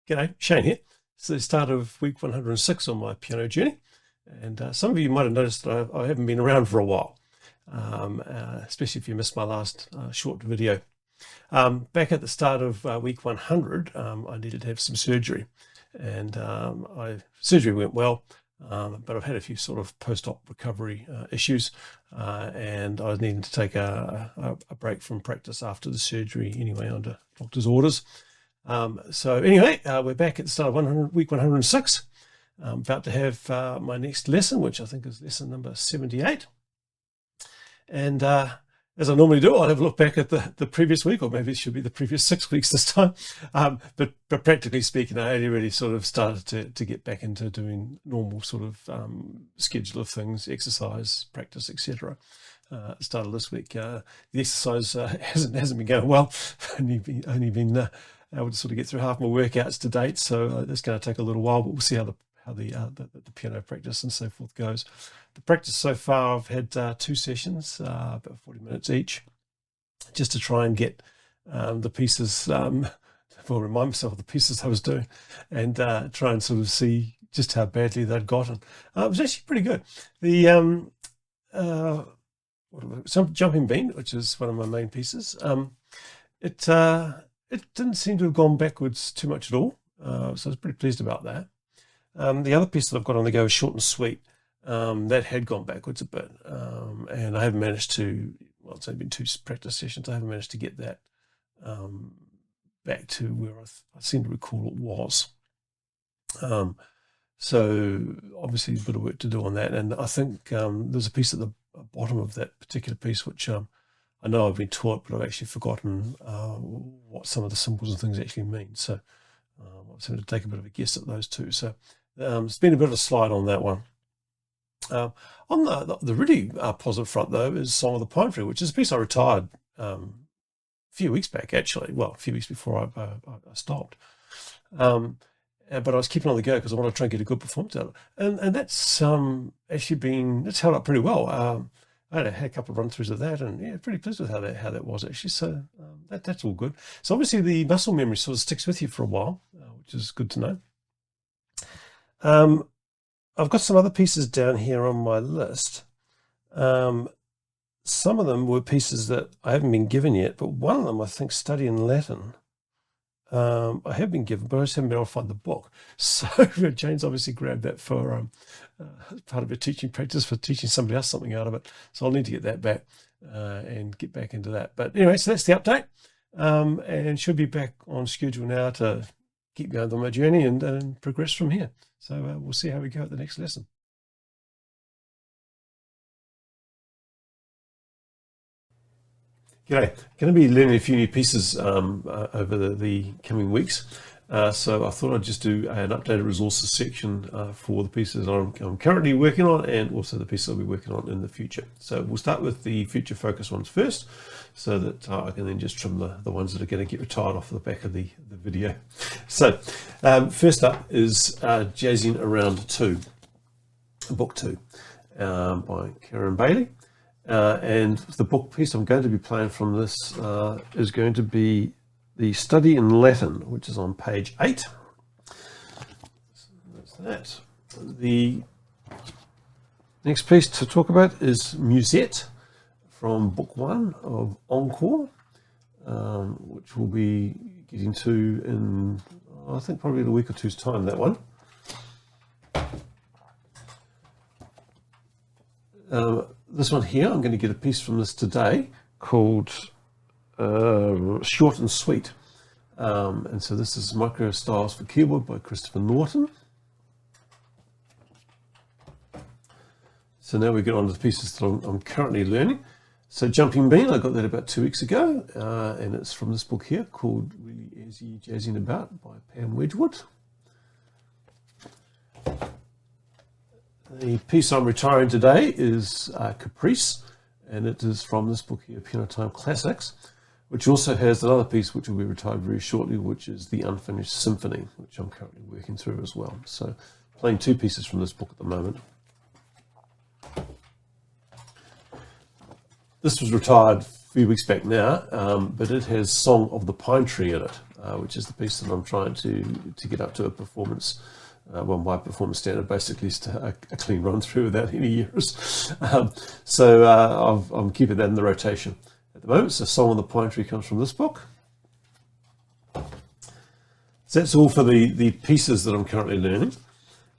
G'day, Shane here. It's the start of week 106 on my piano journey, and some of you might have noticed that I haven't been around for a while, especially if you missed my last short video. Back at the start of week 100, I needed to have some surgery, and surgery went well, but I've had a few sort of post-op recovery issues, and I was needing to take a break from practice after the surgery anyway, under doctor's orders. So anyway, we're back at the start of week 106. I'm about to have my next lesson, which I think is lesson number 78. And as I normally do, I'll have a look back at the previous week, or maybe it should be the previous 6 weeks this time. But practically speaking, I only really sort of started to get back into doing normal sort of schedule of things, exercise, practice, etc. Started this week. The exercise hasn't been going well. only been able to sort of get through half my workouts to date, so it's going to take a little while, but we'll see how the piano practice and so forth goes. The practice so far, I've had 2 sessions, about 40 minutes each, just to try and get the pieces, remind myself of the pieces I was doing, and try and sort of see just how badly they'd gotten. It was actually pretty good. The jumping bean, which is one of my main pieces, it didn't seem to have gone backwards too much at all, so I was pretty pleased about that. The other piece that I've got on the go is short and sweet. That had gone backwards a bit, and I haven't managed to, well, it's only been 2 practice sessions, I haven't managed to get that back to where I seem to recall it was. So obviously a bit of work to do on that, and I think there's a piece at the bottom of that particular piece which I know I've been taught, but I've actually forgotten what some of the symbols and things actually mean. So I was having to take a bit of a guess at those 2. So it's been a bit of a slide on that one. On the really positive front, though, is Song of the Pine Tree, which is a piece I retired a few weeks back, actually. Well, a few weeks before I stopped. But I was keeping on the go because I wanted to try and get a good performance out of it. And that's actually that's held up pretty well. I had a couple of run-throughs of that, and yeah, pretty pleased with how that was actually. So that's all good. So obviously the muscle memory sort of sticks with you for a while, which is good to know. I've got some other pieces down here on my list. Some of them were pieces that I haven't been given yet, but one of them, I think, Study in Latin, I have been given, but I just haven't been able to find the book. So Jane's obviously grabbed that for part of her teaching practice, for teaching somebody else something out of it. So I'll need to get that back and get back into that. But anyway, so that's the update, and should be back on schedule now to keep going on my journey and progress from here. So we'll see how we go at the next lesson. G'day. Going to be learning a few new pieces over the coming weeks. So I thought I'd just do an updated resources section for the pieces I'm currently working on, and also the pieces I'll be working on in the future. So we'll start with the future focus ones first, so that I can then just trim the ones that are going to get retired off the back of the video. So first up is Jazzin Around 2, Book 2, by Kerin Bailey. And the book piece I'm going to be playing from this is going to be the Study in Latin, which is on page 8. That's that. The next piece to talk about is Musette from book 1 of Encore, which we'll be getting to in, I think, probably in a week or two's time, that one. This one here, I'm going to get a piece from this today called Short and Sweet. And so this is Microstyles for Keyboard by Norton. So now we get on to the pieces that I'm currently learning. So Jumping Bean, I got that about 2 weeks ago, and it's from this book here called Really Easy Jazzing About by Wedgwood. The piece I'm retiring today is Caprice, and it is from this book here, Piano Time Classics, which also has another piece which will be retired very shortly, which is the Unfinished Symphony, which I'm currently working through as well. So playing 2 pieces from this book at the moment. This was retired few weeks back now, but it has Song of the Pine Tree in it, which is the piece that I'm trying to get up to a performance. Well, my performance standard basically is a clean run through without any errors. So I'm keeping that in the rotation at the moment. So Song of the Pine Tree comes from this book. So that's all for the pieces that I'm currently learning.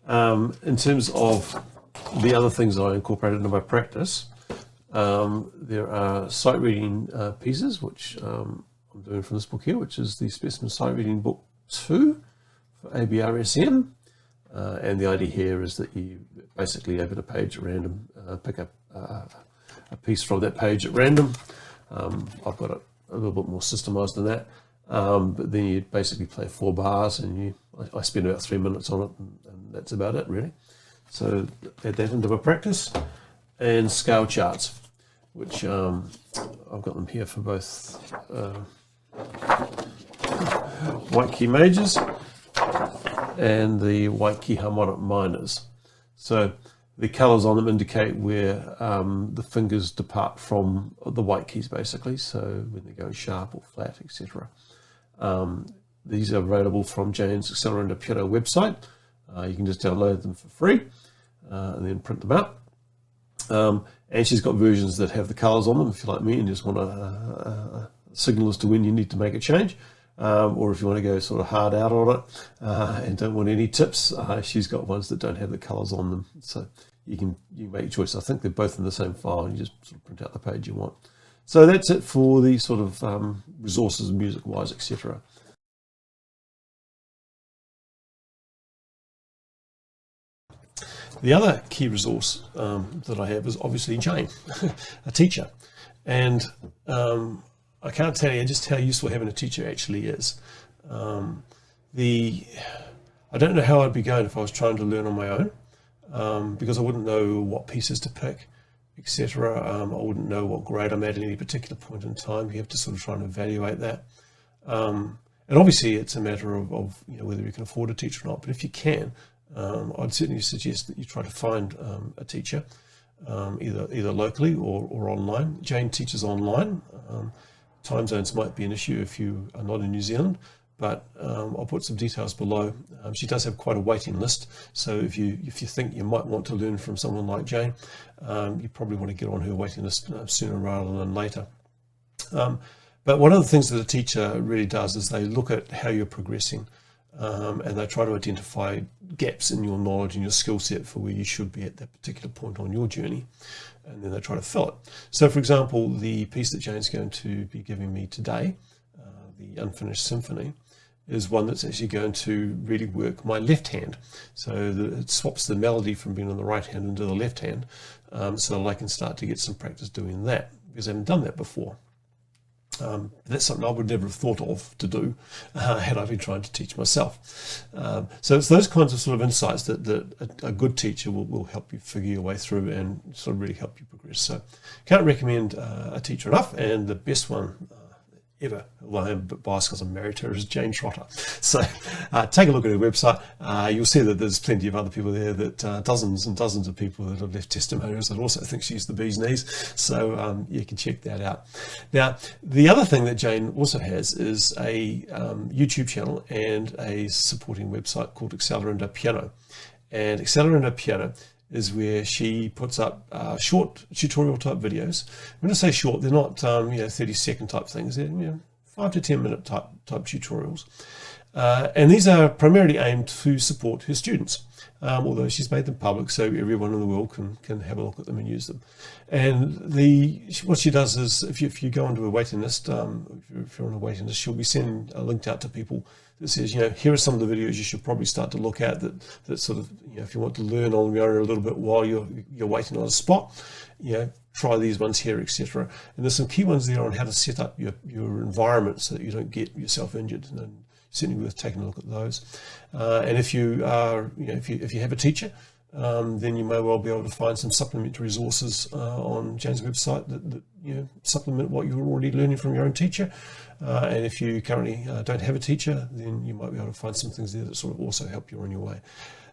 In terms of the other things I incorporated into my practice, there are sight reading pieces, which I'm doing from this book here, which is the Specimen Sight Reading Book 2 for ABRSM. And the idea here is that you basically open a page at random, pick up a piece from that page at random. I've got it a little bit more systemized than that. But then you basically play 4 bars, and I spend about 3 minutes on it, and that's about it really. So add that into my practice. And scale charts, which I've got them here for both white key majors and the white key harmonic minors. So the colours on them indicate where the fingers depart from the white keys basically, so when they go sharp or flat, etc. These are available from Jane's Accelerator Piano website. You can just download them for free and then print them out. And she's got versions that have the colours on them if you're like me and just want a signal as to when you need to make a change. Or if you want to go sort of hard out on it and don't want any tips, she's got ones that don't have the colours on them. So you make your choice. I think they're both in the same file, and you just sort of print out the page you want. So that's it for the sort of resources, music-wise, etc. The other key resource that I have is obviously Jane, a teacher. And I can't tell you just how useful having a teacher actually is. I don't know how I'd be going if I was trying to learn on my own, because I wouldn't know what pieces to pick, etc. I wouldn't know what grade I'm at any particular point in time. You have to sort of try and evaluate that. And obviously it's a matter of whether you can afford a teacher or not. But if you can, I'd certainly suggest that you try to find a teacher, either locally or online. Jane teaches online. Time zones might be an issue if you are not in New Zealand, but I'll put some details below. She does have quite a waiting list, so if you think you might want to learn from someone like Jane, you probably want to get on her waiting list sooner rather than later. But one of the things that a teacher really does is they look at how you're progressing, and they try to identify gaps in your knowledge and your skill set for where you should be at that particular point on your journey, and then they try to fill it. So for example, the piece that Jane's going to be giving me today, the Unfinished Symphony, is one that's actually going to really work my left hand. So it swaps the melody from being on the right hand into the left hand, so that I can start to get some practice doing that, because I haven't done that before. That's something I would never have thought of to do had I been trying to teach myself. So it's those kinds of sort of insights that a good teacher will help you figure your way through and sort of really help you progress. So can't recommend a teacher enough, and the best one ever, well, I'm biased because I'm married to her, is Jane Trotter. So take a look at her website. You'll see that there's plenty of other people there, that dozens and dozens of people that have left testimonials that also think she's the bee's knees. So you can check that out. Now, the other thing that Jane also has is a YouTube channel and a supporting website called Accelerator Piano. And Accelerator Piano is where she puts up short tutorial type videos. When I say short, they're not 30-second type things. They're 5 to 10 minute type tutorials, and these are primarily aimed to support her students. Although she's made them public, so everyone in the world can have a look at them and use them. And what she does is, if you go onto a waiting list, if you're on a waiting list, she'll be sending a link out to people that says, here are some of the videos you should probably start to look at that sort of, if you want to learn on your own a little bit while you're waiting on a spot, try these ones here, etc. And there's some key ones there on how to set up your environment so that you don't get yourself injured, and certainly worth taking a look at those. And if you are, if you have a teacher, then you may well be able to find some supplementary resources on Jane's website that supplement what you're already learning from your own teacher. And if you currently don't have a teacher, then you might be able to find some things there that sort of also help you on your way.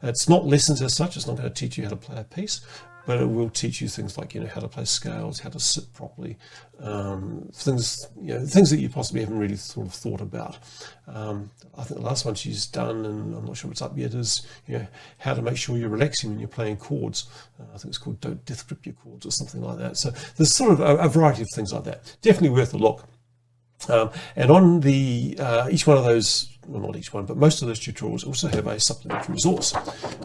It's not lessons as such. It's not going to teach you how to play a piece, but it will teach you things like, how to play scales, how to sit properly, things that you possibly haven't really sort of thought about. I think the last one she's done, and I'm not sure what's up yet, is how to make sure you're relaxing when you're playing chords. I think it's called Don't Death Grip Your Chords or something like that. So there's sort of a variety of things like that. Definitely worth a look. And on the each one of those, well, not each one, but most of those tutorials also have a supplementary resource,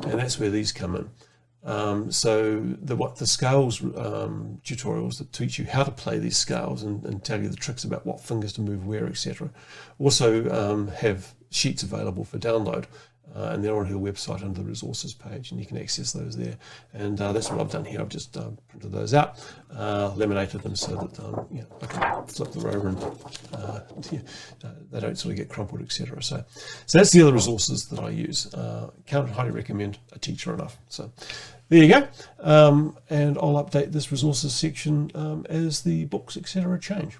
and that's where these come in. So the scales tutorials that teach you how to play these scales and tell you the tricks about what fingers to move where, etc. Also have sheets available for download, and they're on her website under the resources page, and you can access those there. And that's what I've done here. I've just printed those out, laminated them so that I can flip them over and they don't sort of get crumpled, etc. So that's the other resources that I use. Can't highly recommend a teacher enough. So there you go. And I'll update this resources section as the books, etc. change.